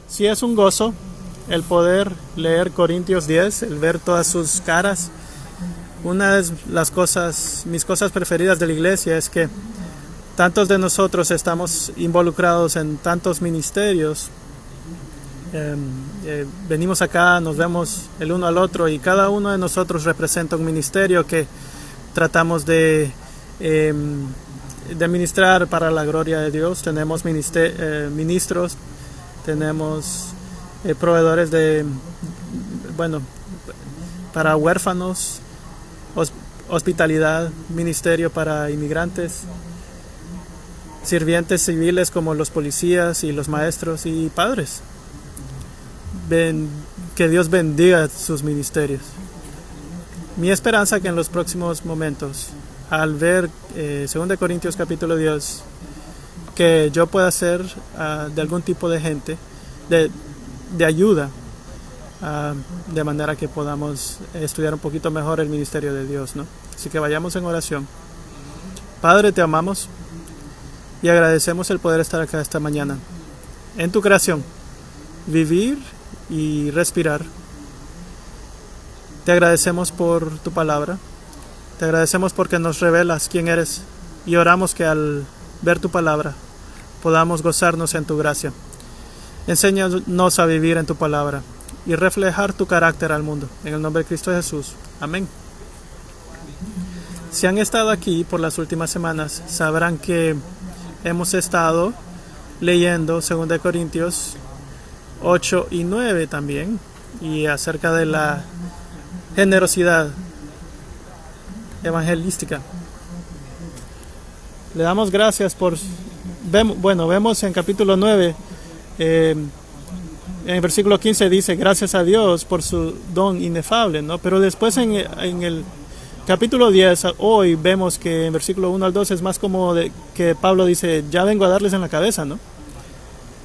Sí, es un gozo el poder leer Corintios 10, el ver todas sus caras. Una de mis cosas preferidas de la iglesia es que tantos de nosotros estamos involucrados en tantos ministerios. Venimos acá, nos vemos el uno al otro y cada uno de nosotros representa un ministerio que tratamos de ministrar para la gloria de Dios. Tenemos ministros, tenemos proveedores para huérfanos, hospitalidad, ministerio para inmigrantes, sirvientes civiles como los policías y los maestros y padres. Que Dios bendiga sus ministerios. Mi esperanza que en los próximos momentos, al ver 2 Corintios capítulo 10, que yo pueda ser de algún tipo de gente, de ayuda, de manera que podamos estudiar un poquito mejor el ministerio de Dios, ¿no? Así que vayamos en oración. Padre, te amamos y agradecemos el poder estar acá esta mañana en tu creación, vivir y respirar. Te agradecemos por tu palabra, te agradecemos porque nos revelas quién eres y oramos que al ver tu palabra podamos gozarnos en tu gracia. Enséñanos a vivir en tu palabra y reflejar tu carácter al mundo. En el nombre de Cristo Jesús. Amén. Si han estado aquí por las últimas semanas, sabrán que hemos estado leyendo 2 Corintios 8 y 9 también, y acerca de la generosidad evangelística. Le damos gracias vemos en capítulo 9, en el versículo 15 dice, gracias a Dios por su don inefable, ¿no? Pero después en el capítulo 10, hoy vemos que en versículo 1 al 2 es más como que Pablo dice, ya vengo a darles en la cabeza, ¿no?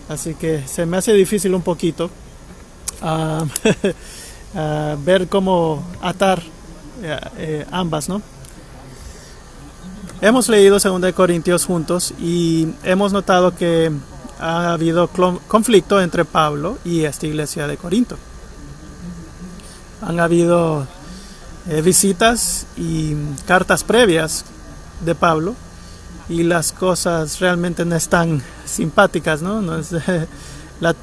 Así que se me hace difícil un poquito ver cómo atar ambas, ¿no? Hemos leído 2 Corintios juntos y hemos notado que ha habido conflicto entre Pablo y esta iglesia de Corinto. Han habido visitas y cartas previas de Pablo y las cosas realmente no están simpáticas, ¿no?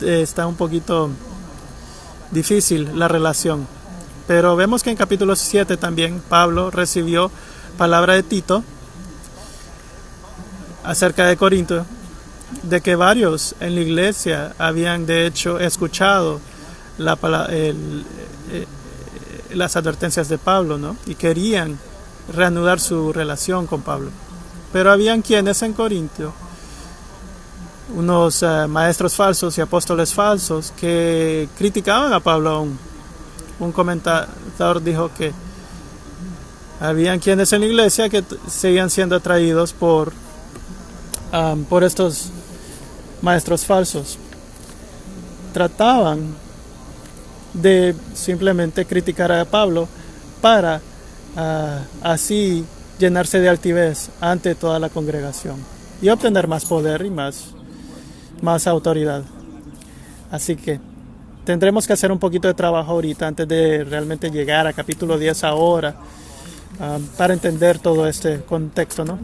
Está un poquito difícil la relación. Pero vemos que en capítulo 7 también Pablo recibió palabra de Tito acerca de Corinto, de que varios en la iglesia habían de hecho escuchado las advertencias de Pablo, ¿no? Y querían reanudar su relación con Pablo. Pero habían quienes en Corinto, unos maestros falsos y apóstoles falsos, que criticaban a Pablo aún. Un comentador dijo que habían quienes en la iglesia que seguían siendo atraídos por estos maestros falsos. Trataban de simplemente criticar a Pablo para así llenarse de altivez ante toda la congregación y obtener más poder y más autoridad. Así que tendremos que hacer un poquito de trabajo ahorita antes de realmente llegar a capítulo 10 ahora, para entender todo este contexto, ¿no?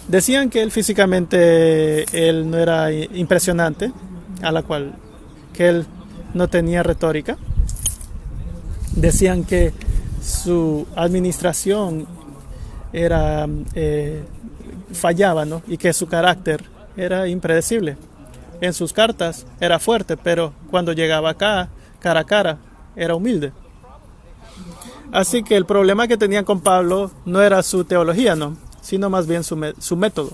Decían que él físicamente él no era impresionante, que él no tenía retórica. Decían que su administración fallaba, ¿no? Y que su carácter era impredecible. En sus cartas era fuerte, pero cuando llegaba acá, cara a cara, era humilde. Así que el problema que tenían con Pablo no era su teología, ¿no? Sino más bien su método.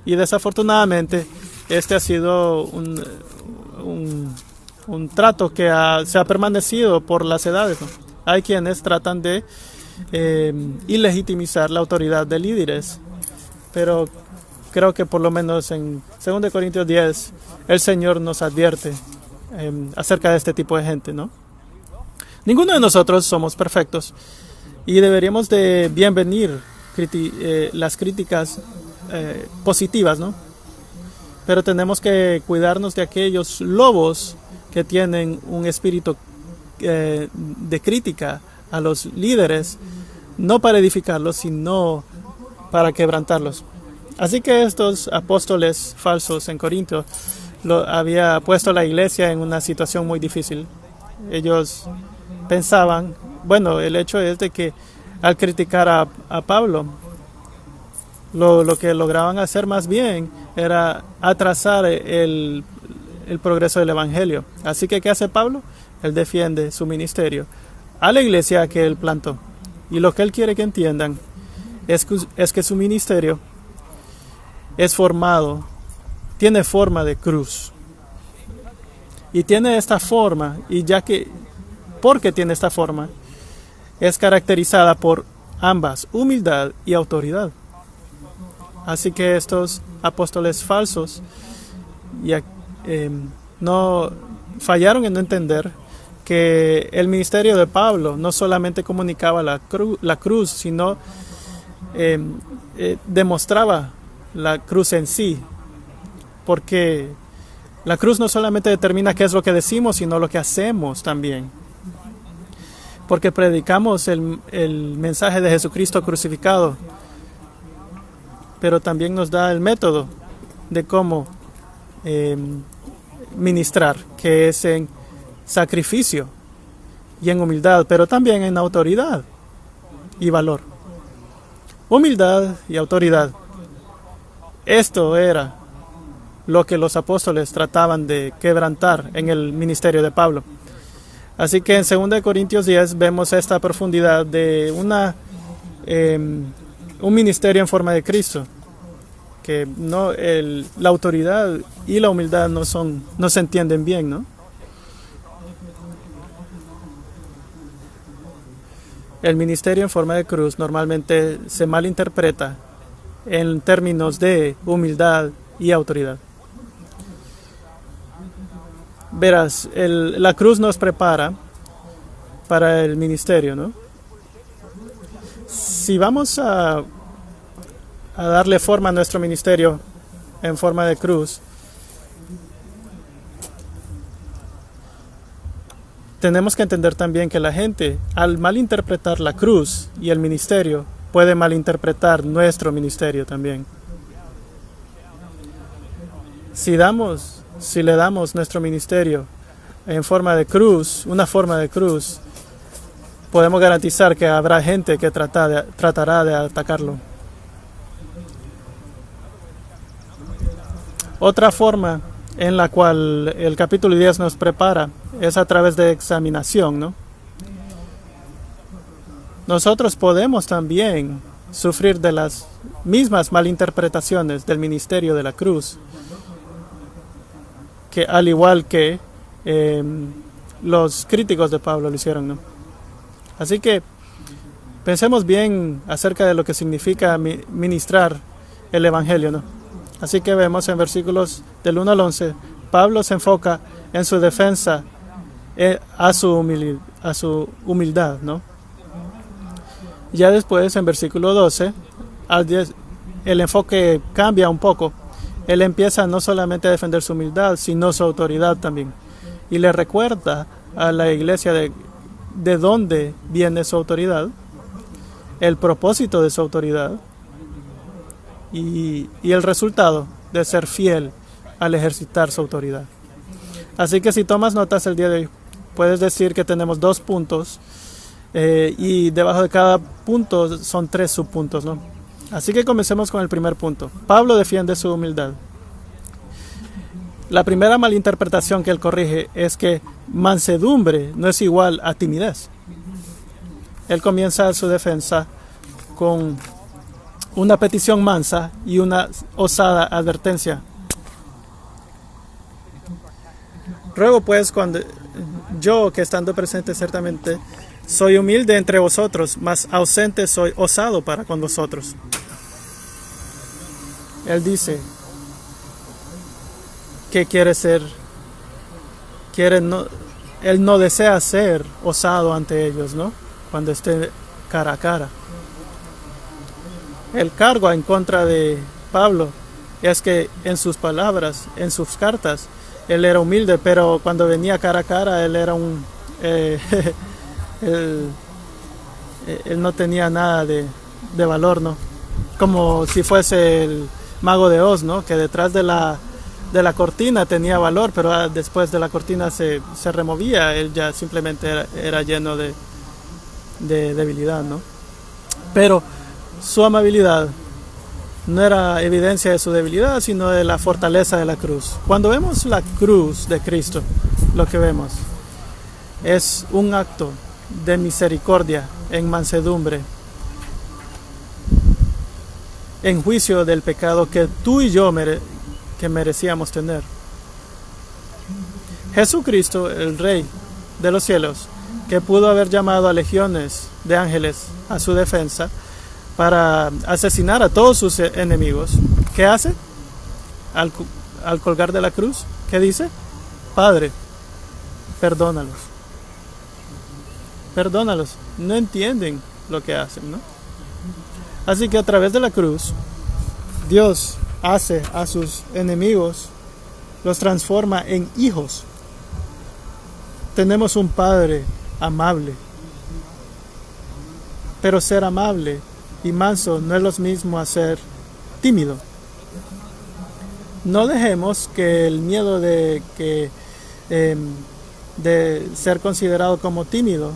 Y desafortunadamente este ha sido un trato que se ha permanecido por las edades, ¿no? Hay quienes tratan de ilegitimizar la autoridad de líderes, pero creo que por lo menos en 2 Corintios 10 el Señor nos advierte acerca de este tipo de gente, ¿no? Ninguno de nosotros somos perfectos y deberíamos de bienvenir las críticas positivas, ¿no? pero tenemos que cuidarnos de aquellos lobos que tienen un espíritu de crítica a los líderes, no para edificarlos, sino para quebrantarlos. Así que estos apóstoles falsos en Corinto había puesto a la iglesia en una situación muy difícil. Ellos pensaban, bueno, el hecho es de que al criticar a Pablo, lo que lograban hacer más bien era atrasar el progreso del evangelio. Así que, ¿qué hace Pablo? Él defiende su ministerio a la iglesia que él plantó. Y lo que él quiere que entiendan es que su ministerio es formado, tiene forma de cruz. Y tiene esta forma, porque tiene esta forma, es caracterizada por ambas, humildad y autoridad. Así que estos apóstoles falsos no fallaron en no entender que el ministerio de Pablo no solamente comunicaba la cruz, sino demostraba la cruz en sí, porque la cruz no solamente determina qué es lo que decimos, sino lo que hacemos también, porque predicamos el mensaje de Jesucristo crucificado, pero también nos da el método de cómo ministrar, que es en sacrificio y en humildad, pero también en autoridad y valor. Humildad y autoridad. Esto era lo que los apóstoles trataban de quebrantar en el ministerio de Pablo. Así que en 2 Corintios 10 vemos esta profundidad de un ministerio en forma de Cristo, que la autoridad y la humildad no se entienden bien, ¿no? El ministerio en forma de cruz normalmente se malinterpreta en términos de humildad y autoridad. Verás, la cruz nos prepara para el ministerio, ¿no? Si vamos a darle forma a nuestro ministerio en forma de cruz, tenemos que entender también que la gente, al malinterpretar la cruz y el ministerio, puede malinterpretar nuestro ministerio también. Si le damos nuestro ministerio en forma de cruz, una forma de cruz, podemos garantizar que habrá gente que tratará de atacarlo. Otra forma en la cual el capítulo 10 nos prepara es a través de examinación, ¿no? Nosotros podemos también sufrir de las mismas malinterpretaciones del ministerio de la cruz, que al igual que los críticos de Pablo lo hicieron, ¿no? Así que pensemos bien acerca de lo que significa ministrar el evangelio, ¿no? Así que vemos en versículos del 1 al 11, Pablo se enfoca en su defensa a su humildad, ¿no? Ya después, en versículo 12 al 10, el enfoque cambia un poco. Él empieza no solamente a defender su humildad, sino su autoridad también. Y le recuerda a la iglesia de dónde viene su autoridad, el propósito de su autoridad y el resultado de ser fiel al ejercitar su autoridad. Así que si tomas notas el día de hoy, puedes decir que tenemos 2 puntos y debajo de cada punto son 3 subpuntos, ¿no? Así que comencemos con el primer punto. Pablo defiende su humildad. La primera malinterpretación que él corrige es que mansedumbre no es igual a timidez. Él comienza su defensa con una petición mansa y una osada advertencia. Ruego pues, cuando yo, que estando presente ciertamente, soy humilde entre vosotros, mas ausente soy osado para con vosotros. Él dice que él no desea ser osado ante ellos, ¿no? Cuando esté cara a cara. El cargo en contra de Pablo es que en sus palabras, en sus cartas, él era humilde, pero cuando venía cara a cara, él era él, él no tenía nada de valor, ¿no? Como si fuese el mago de Oz, ¿no? Que detrás de la cortina tenía valor, pero después de la cortina se removía, él ya simplemente era lleno de debilidad, ¿no? Pero su amabilidad no era evidencia de su debilidad, sino de la fortaleza de la cruz. Cuando vemos la cruz de Cristo, lo que vemos es un acto de misericordia en mansedumbre, en juicio del pecado que tú y yo que merecíamos tener. Jesucristo, el Rey de los cielos, que pudo haber llamado a legiones de ángeles a su defensa para asesinar a todos sus enemigos, ¿qué hace? Al colgar de la cruz, ¿qué dice? Padre, perdónalos. Perdónalos. No entienden lo que hacen, ¿no? Así que a través de la cruz, Dios hace a sus enemigos, los transforma en hijos. Tenemos un Padre amable. Pero ser amable y manso no es lo mismo a ser tímido. No dejemos que el miedo de ser considerado como tímido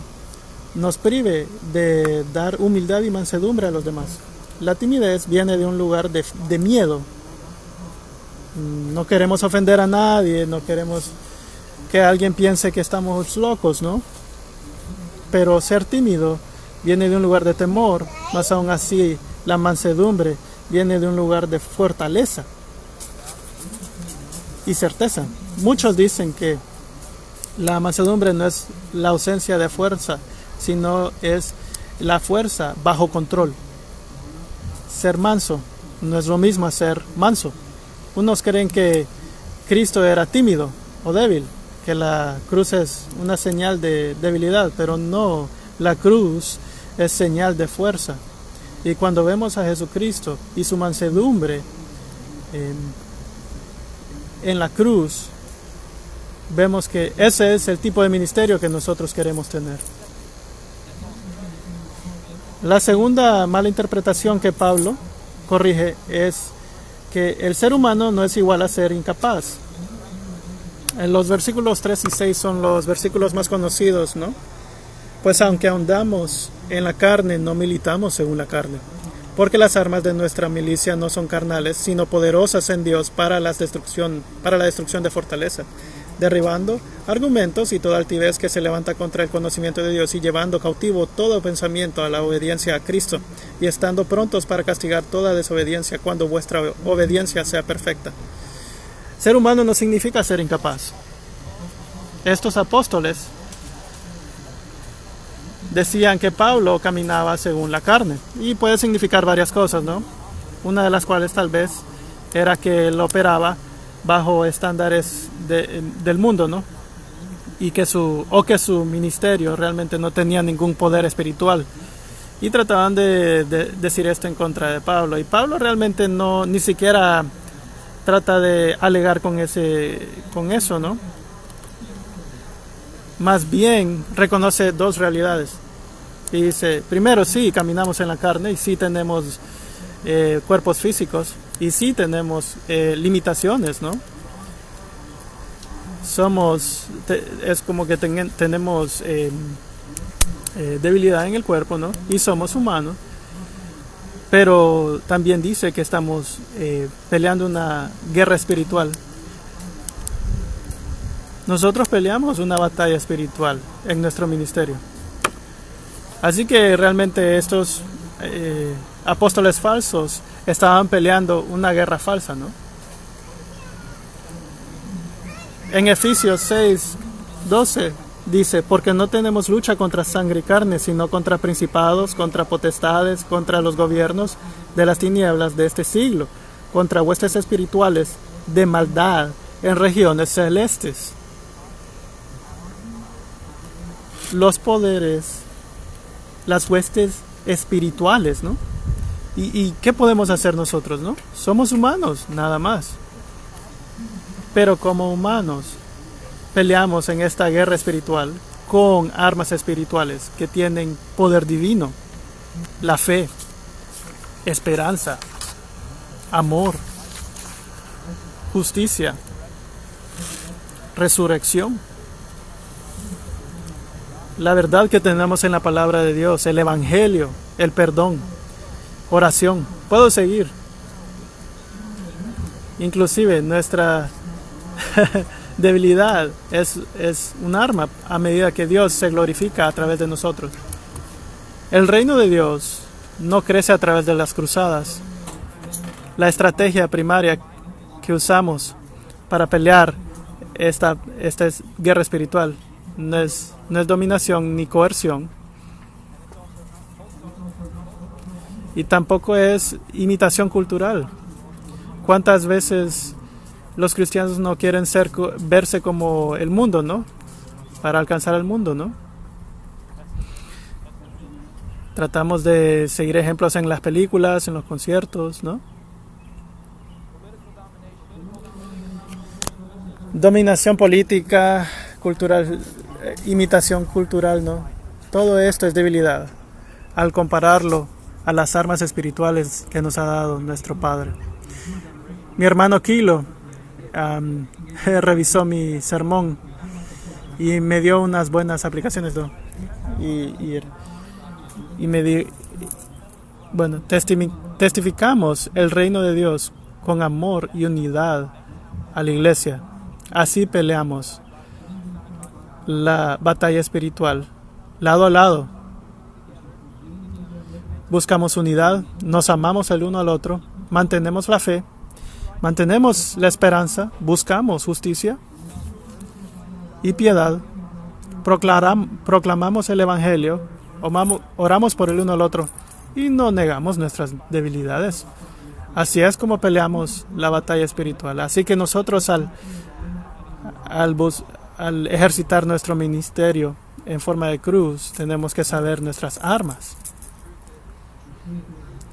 nos prive de dar humildad y mansedumbre a los demás. La timidez viene de un lugar de miedo. No queremos ofender a nadie, no queremos que alguien piense que estamos locos, ¿no? Pero ser tímido viene de un lugar de temor, más aún así la mansedumbre viene de un lugar de fortaleza y certeza. Muchos dicen que la mansedumbre no es la ausencia de fuerza, sino es la fuerza bajo control. Ser manso no es lo mismo a ser manso. Unos creen que Cristo era tímido o débil, que la cruz es una señal de debilidad, pero no, la cruz es señal de fuerza. Y cuando vemos a Jesucristo y su mansedumbre en la cruz, vemos que ese es el tipo de ministerio que nosotros queremos tener. La segunda mala interpretación que Pablo corrige es que el ser humano no es igual a ser incapaz. En los versículos 3 y 6 son los versículos más conocidos, ¿no? Pues aunque andamos en la carne, no militamos según la carne, porque las armas de nuestra milicia no son carnales, sino poderosas en Dios para la destrucción de fortaleza, derribando argumentos y toda altivez que se levanta contra el conocimiento de Dios y llevando cautivo todo pensamiento a la obediencia a Cristo, y estando prontos para castigar toda desobediencia cuando vuestra obediencia sea perfecta. Ser humano no significa ser incapaz. Estos apóstoles decían que Pablo caminaba según la carne, y puede significar varias cosas, ¿no? Una de las cuales tal vez era que él operaba bajo estándares del mundo, ¿no? Y que su ministerio realmente no tenía ningún poder espiritual. Y trataban de decir esto en contra de Pablo. Y Pablo realmente ni siquiera trata de alegar con eso, ¿no? Más bien reconoce dos realidades. Y dice, primero, sí, caminamos en la carne y sí tenemos cuerpos físicos y sí tenemos limitaciones, ¿no? Es como que tenemos debilidad en el cuerpo, ¿no? Y somos humanos. Pero también dice que estamos peleando una guerra espiritual. Nosotros peleamos una batalla espiritual en nuestro ministerio. Así que realmente estos apóstoles falsos estaban peleando una guerra falsa, ¿no? En Efesios 6:12 dice, porque no tenemos lucha contra sangre y carne, sino contra principados, contra potestades, contra los gobiernos de las tinieblas de este siglo, contra huestes espirituales de maldad en regiones celestes. Los poderes, las huestes espirituales, ¿no? ¿Y qué podemos hacer nosotros, no? Somos humanos, nada más. Pero como humanos peleamos en esta guerra espiritual con armas espirituales que tienen poder divino, la fe, esperanza, amor, justicia, resurrección. La verdad que tenemos en la palabra de Dios, el evangelio, el perdón, oración. Puedo seguir. Inclusive nuestra debilidad es un arma a medida que Dios se glorifica a través de nosotros. El reino de Dios no crece a través de las cruzadas. La estrategia primaria que usamos para pelear esta guerra espiritual no es dominación ni coerción, y tampoco es imitación cultural. ¿Cuántas veces los cristianos no quieren verse como el mundo, ¿no? Para alcanzar el mundo, ¿no? Tratamos de seguir ejemplos en las películas, en los conciertos, ¿no? Dominación política, cultural, imitación cultural, ¿no? Todo esto es debilidad al compararlo a las armas espirituales que nos ha dado nuestro Padre. Mi hermano Kilo revisó mi sermón y me dio unas buenas aplicaciones, ¿no? Y me di, bueno, testificamos el reino de Dios con amor y unidad a la iglesia. Así peleamos la batalla espiritual, lado a lado. Buscamos unidad, nos amamos el uno al otro, mantenemos la fe, mantenemos la esperanza, buscamos justicia y piedad, proclamamos el evangelio, oramos por el uno al otro y no negamos nuestras debilidades. Así es como peleamos la batalla espiritual. Así que nosotros al ejercitar nuestro ministerio en forma de cruz, tenemos que saber nuestras armas.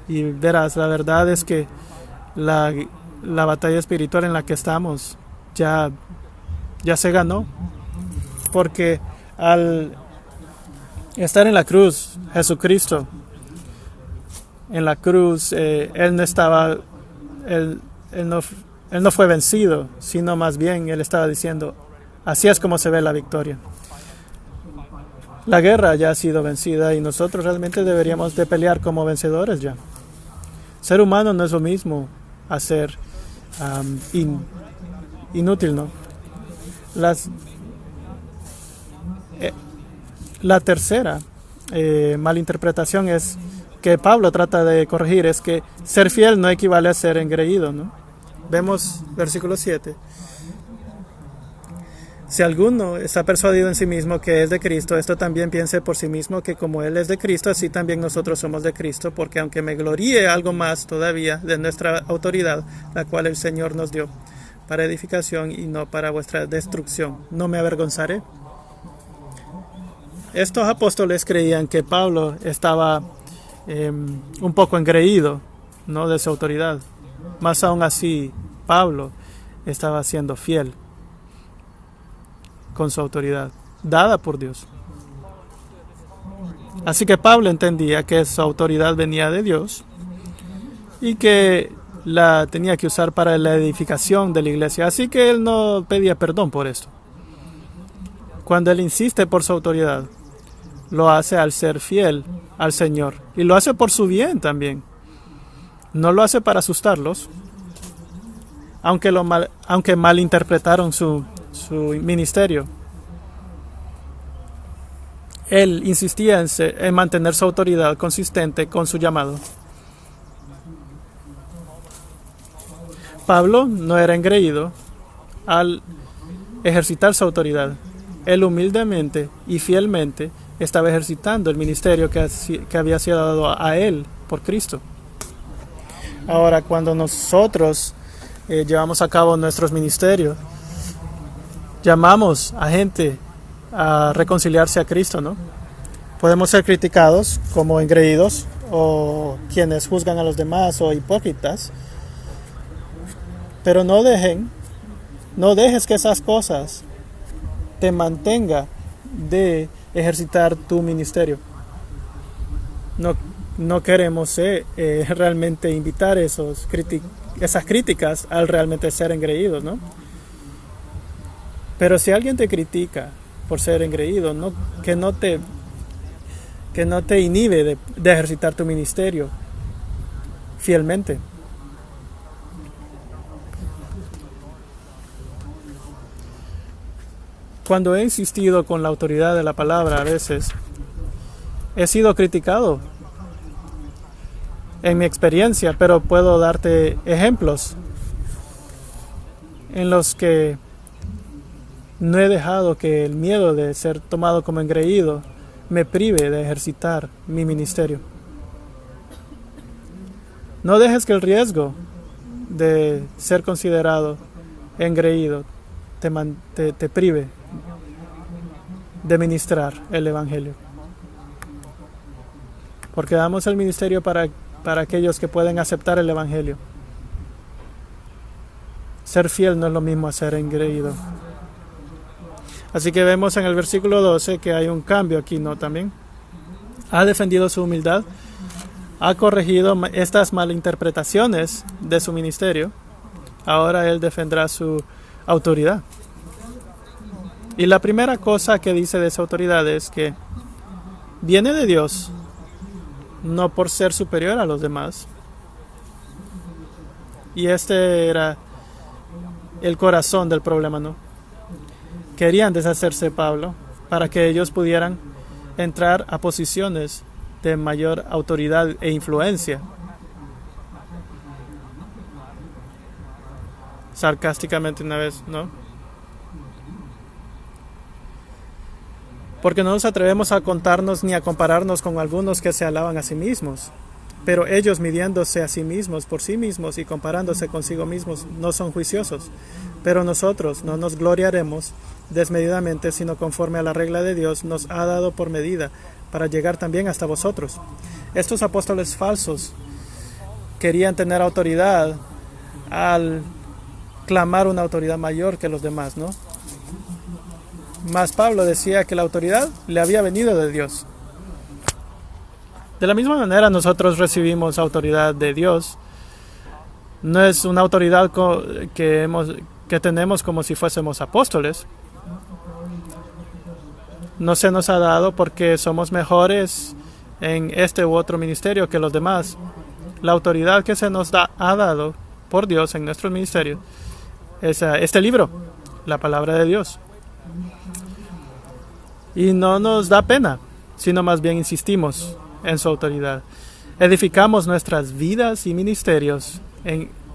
Y verás, la verdad es que la batalla espiritual en la que estamos ya se ganó, porque al estar en la cruz, Jesucristo en la cruz, él no fue vencido, sino más bien él estaba diciendo, así es como se ve la victoria. La guerra ya ha sido vencida y nosotros realmente deberíamos de pelear como vencedores ya. Ser humano no es lo mismo a ser inútil, ¿no? La tercera malinterpretación es que Pablo trata de corregir, es que ser fiel no equivale a ser engreído, ¿no? Vemos versículo 7. Si alguno está persuadido en sí mismo que es de Cristo, esto también piense por sí mismo que como Él es de Cristo, así también nosotros somos de Cristo, porque aunque me gloríe algo más todavía de nuestra autoridad, la cual el Señor nos dio, para edificación y no para vuestra destrucción, no me avergonzaré. Estos apóstoles creían que Pablo estaba un poco engreído, ¿no?, de su autoridad. Más aún así, Pablo estaba siendo fiel con su autoridad, dada por Dios. Así que Pablo entendía que su autoridad venía de Dios y que la tenía que usar para la edificación de la iglesia. Así que él no pedía perdón por esto. Cuando él insiste por su autoridad, lo hace al ser fiel al Señor y lo hace por su bien también. No lo hace para asustarlos, aunque malinterpretaron su ministerio. Él insistía en mantener su autoridad consistente con su llamado. Pablo no era engreído al ejercitar su autoridad. Él humildemente y fielmente estaba ejercitando el ministerio que había sido dado a él por Cristo. Ahora, cuando nosotros llevamos a cabo nuestros ministerios, llamamos a gente a reconciliarse a Cristo, ¿no? Podemos ser criticados como engreídos o quienes juzgan a los demás o hipócritas. Pero no dejes que esas cosas te mantenga de ejercitar tu ministerio. No queremos realmente invitar esas críticas al realmente ser engreídos, ¿no? Pero si alguien te critica por ser engreído, que no te inhibe de ejercitar tu ministerio fielmente. Cuando he insistido con la autoridad de la palabra, a veces he sido criticado en mi experiencia, pero puedo darte ejemplos en los que no he dejado que el miedo de ser tomado como engreído me prive de ejercitar mi ministerio. No dejes que el riesgo de ser considerado engreído te prive de ministrar el Evangelio. Porque damos el ministerio para aquellos que pueden aceptar el Evangelio. Ser fiel no es lo mismo a ser engreído. Así que vemos en el versículo 12 que hay un cambio aquí, ¿no? También ha defendido su humildad, ha corregido estas malinterpretaciones de su ministerio. Ahora él defenderá su autoridad. Y la primera cosa que dice de esa autoridad es que viene de Dios, no por ser superior a los demás. Y este era el corazón del problema, ¿no? Querían deshacerse de Pablo para que ellos pudieran entrar a posiciones de mayor autoridad e influencia. Sarcásticamente una vez, ¿no? Porque no nos atrevemos a contarnos ni a compararnos con algunos que se alaban a sí mismos. Pero ellos, midiéndose a sí mismos por sí mismos y comparándose consigo mismos, no son juiciosos. Pero nosotros no nos gloriaremos desmedidamente, sino conforme a la regla de Dios nos ha dado por medida, para llegar también hasta vosotros. Estos apóstoles falsos querían tener autoridad al clamar una autoridad mayor que los demás, ¿no? Mas Pablo decía que la autoridad le había venido de Dios. De la misma manera nosotros recibimos autoridad de Dios. No es una autoridad que tenemos como si fuésemos apóstoles. No se nos ha dado porque somos mejores en este u otro ministerio que los demás. La autoridad que se nos ha dado por Dios en nuestro ministerio es este libro, la palabra de Dios. Y no nos da pena, sino más bien insistimos en su autoridad. Edificamos nuestras vidas y ministerios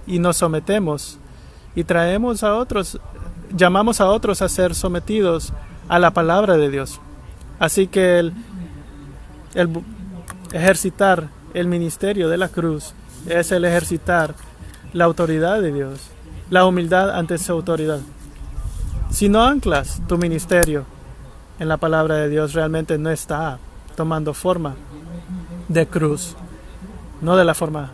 y nos sometemos y traemos a otros, llamamos a otros a ser sometidos a la palabra de Dios. Así que el ejercitar el ministerio de la cruz es el ejercitar la autoridad de Dios, la humildad ante su autoridad. Si no anclas tu ministerio en la palabra de Dios, realmente no está tomando forma de cruz, no de la forma.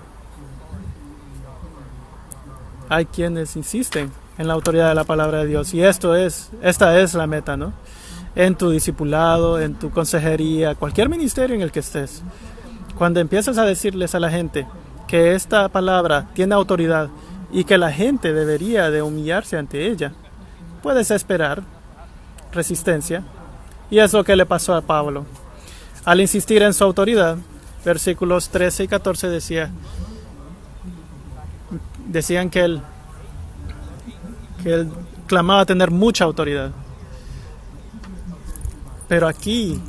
Hay quienes insisten en la autoridad de la palabra de Dios y esta es la meta, ¿no? En tu discipulado, en tu consejería, cualquier ministerio en el que estés. Cuando empiezas a decirles a la gente que esta palabra tiene autoridad y que la gente debería de humillarse ante ella, puedes esperar resistencia. Y es lo que le pasó a Pablo. Al insistir en su autoridad, versículos 13 y 14 decían que él clamaba tener mucha autoridad. Pero aquí,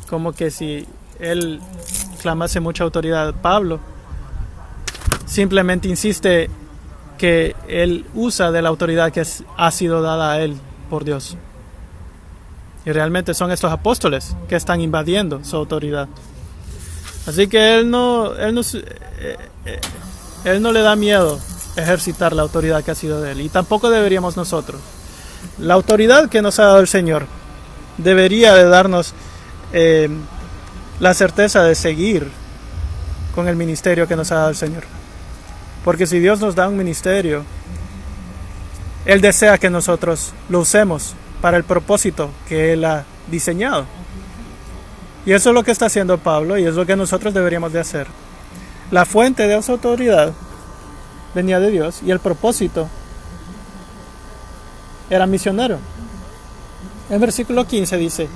como que si él clamase mucha autoridad, Pablo simplemente insiste que él usa de la autoridad que ha sido dada a él por Dios. Y realmente son estos apóstoles que están invadiendo su autoridad. Así que él no le da miedo ejercitar la autoridad que ha sido de él. Y tampoco deberíamos nosotros. La autoridad que nos ha dado el Señor debería de darnos la certeza de seguir con el ministerio que nos ha dado el Señor. Porque si Dios nos da un ministerio, Él desea que nosotros lo usemos para el propósito que Él ha diseñado. Y eso es lo que está haciendo Pablo y es lo que nosotros deberíamos de hacer. La fuente de esa autoridad venía de Dios y el propósito era misionero. En versículo 15 dice: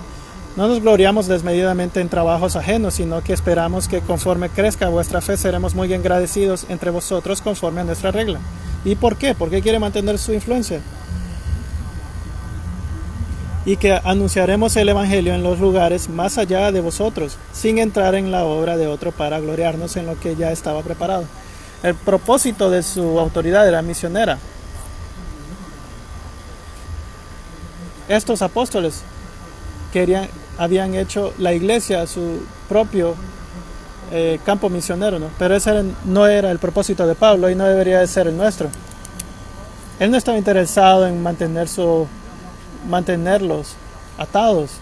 no nos gloriamos desmedidamente en trabajos ajenos, sino que esperamos que conforme crezca vuestra fe seremos muy agradecidos entre vosotros conforme a nuestra regla. ¿Y por qué? Porque quiere mantener su influencia. Y que anunciaremos el Evangelio en los lugares más allá de vosotros, sin entrar en la obra de otro para gloriarnos en lo que ya estaba preparado. El propósito de su autoridad era misionera. Estos apóstoles habían hecho la iglesia su propio campo misionero, ¿no? Pero ese no era el propósito de Pablo y no debería de ser el nuestro. Él no estaba interesado en mantenerlos atados.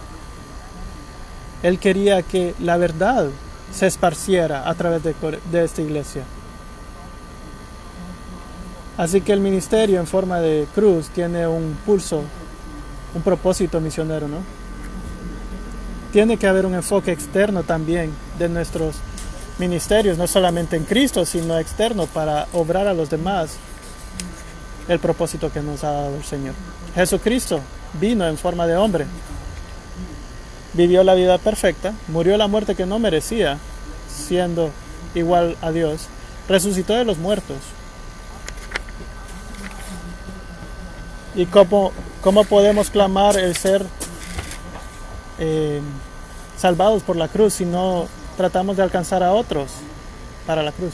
Él quería que la verdad se esparciera a través de esta iglesia. Así que el ministerio en forma de cruz tiene un pulso, un propósito misionero, ¿no? Tiene que haber un enfoque externo también de nuestros ministerios, no solamente en Cristo, sino externo para obrar a los demás el propósito que nos ha dado el Señor. Jesucristo vino en forma de hombre, vivió la vida perfecta, murió la muerte que no merecía, siendo igual a Dios, resucitó de los muertos. ¿Y cómo podemos clamar el ser salvados por la cruz si no tratamos de alcanzar a otros para la cruz?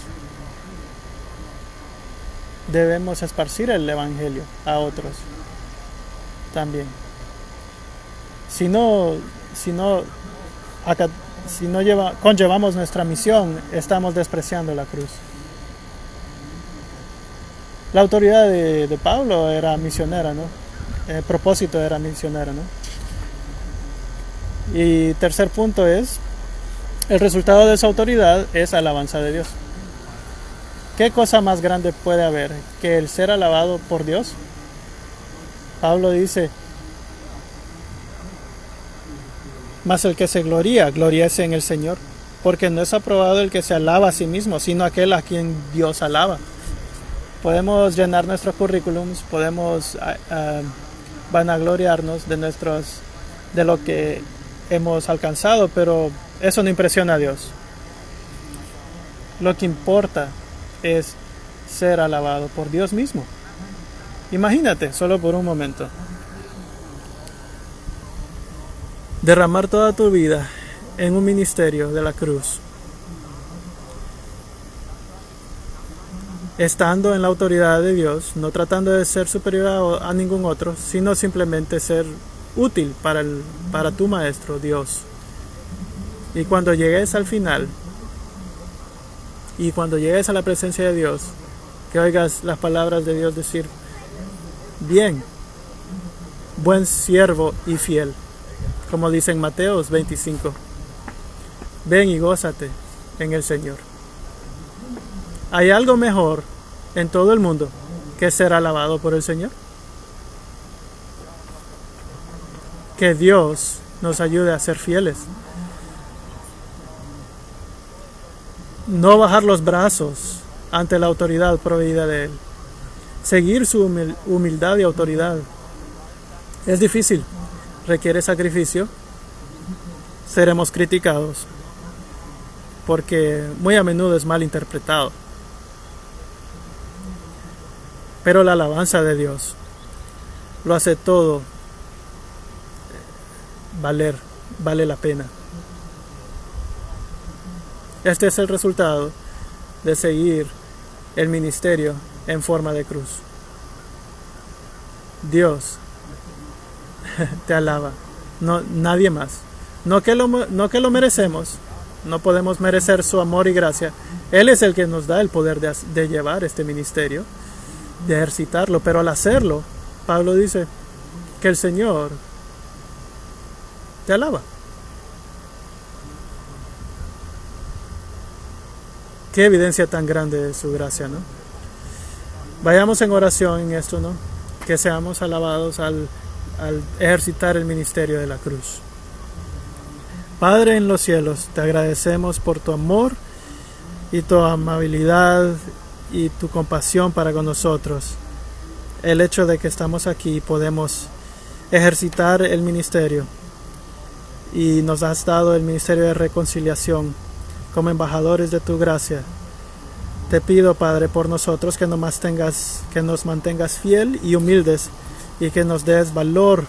Debemos esparcir el Evangelio a otros también. Si no conllevamos nuestra misión, estamos despreciando la cruz. La autoridad de Pablo era misionera, ¿no? El propósito era misionero, ¿no? Y tercer punto es, el resultado de esa autoridad es alabanza de Dios. ¿Qué cosa más grande puede haber que el ser alabado por Dios? Pablo dice: mas el que se gloríese en el Señor, porque no es aprobado el que se alaba a sí mismo, sino aquel a quien Dios alaba. Podemos llenar nuestros currículums, podemos vanagloriarnos de lo que hemos alcanzado, pero eso no impresiona a Dios. Lo que importa es ser alabado por Dios mismo. Imagínate, solo por un momento, derramar toda tu vida en un ministerio de la cruz, estando en la autoridad de Dios, no tratando de ser superior a ningún otro, sino simplemente ser útil para tu maestro, Dios. Y cuando llegues al final, y cuando llegues a la presencia de Dios, que oigas las palabras de Dios decir: bien, buen siervo y fiel, como dice en Mateos 25. Ven y gózate en el Señor. ¿Hay algo mejor en todo el mundo que ser alabado por el Señor? Que Dios nos ayude a ser fieles. No bajar los brazos ante la autoridad proveída de Él. Seguir su humildad y autoridad. Es difícil, requiere sacrificio. Seremos criticados porque muy a menudo es mal interpretado. Pero la alabanza de Dios lo hace todo vale la pena. Este es el resultado de seguir el ministerio en forma de cruz. Dios te alaba, no, nadie más. No que lo merecemos, no podemos merecer su amor y gracia. Él es el que nos da el poder de llevar este ministerio, de ejercitarlo, pero al hacerlo, Pablo dice que el Señor te alaba. Qué evidencia tan grande de su gracia, ¿no? Vayamos en oración en esto, ¿no? Que seamos alabados al ejercitar el ministerio de la cruz. Padre en los cielos, te agradecemos por tu amor y tu amabilidad y tu compasión para con nosotros. El hecho de que estamos aquí y podemos ejercitar el ministerio y nos has dado el ministerio de reconciliación como embajadores de tu gracia. Te pido, Padre, por nosotros que nos mantengas fiel y humildes y que nos des valor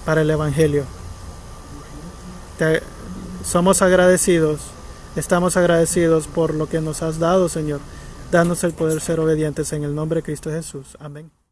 para el Evangelio. Somos agradecidos, estamos agradecidos por lo que nos has dado, Señor. Danos el poder ser obedientes en el nombre de Cristo Jesús. Amén.